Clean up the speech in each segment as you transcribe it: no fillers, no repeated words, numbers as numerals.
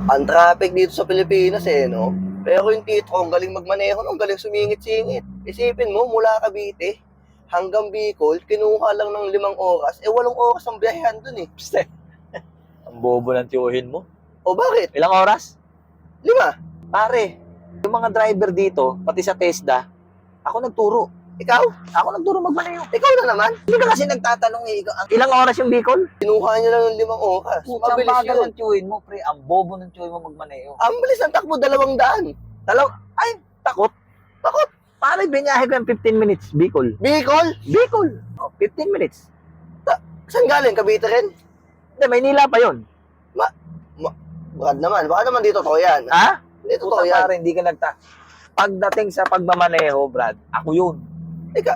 Ang traffic dito sa Pilipinas no? Pero yung tito ko, ang galing magmaneho, ang galing sumingit-singit. Isipin mo, mula Cavite hanggang Bicol, kinuha lang ng 5 oras. 8 oras ang biyahehan dun eh. Pste. Ang bobo ng tiyuhin mo. O bakit? Ilang oras? 5. Pare, yung mga driver dito, pati sa TESDA, ako nagturo. Ikaw? Ako nagturo magmaneho. Ikaw na naman. Hindi ka kasi nagtatanong eh. Ilang oras yung Bicol? Kinuha niya lang ng 5 oras. Putang Mabilis bagal yun. ng tiyuhin mo, pre. Ang bobo ng tiyuhin mo magmaneho. Ang bilis ng takbo, 200. Ay, takot. Takot. Pare, binyahe ko yung 15 minutes, Bicol. Bicol? Bicol. Oh, 15 minutes. Saan galing? Cavite rin? Hindi, Maynila pa yun. Brad naman. Baka naman dito to yan. Ha? Hindi totoo Puta yan. pare, hindi ka Pagdating sa pagmamaneho, Brad, ako yun.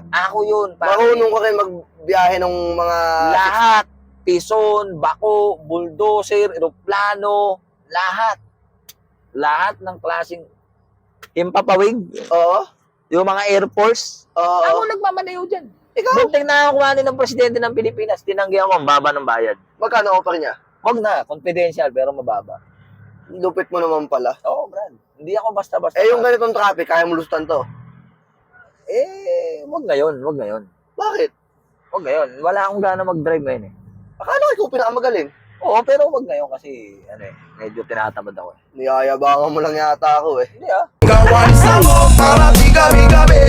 Ako yun, pare. Marunong ka rin magbiyahe ng mga... Lahat. Tison, bako, bulldozer, eroplano, lahat. Lahat ng klaseng himpapawig. Oo. Yung mga Air Force. Oo. Ako nagmamaneho dyan. Ikaw? Bunting nakakuha ng presidente ng Pilipinas, tinanggihan ko ang baba ng bayad. Magkano offer niya? Wag na, confidential, pero mababa. Lupit mo naman pala. Oo, Brad. Hindi ako basta-basta. Eh, yung ganitong traffic, kaya mo lustan to. Wag ngayon, wag ngayon. Bakit? Wag ngayon. Wala akong gana mag-drive ngayon eh. Akala ko ikaw pinakamagaling. Oo, pero wag ngayon kasi, medyo tinatamad ako eh. Niyayabangan mo lang yata ako eh. Hindi ah. Kawan sa mo para di gabi-gabi.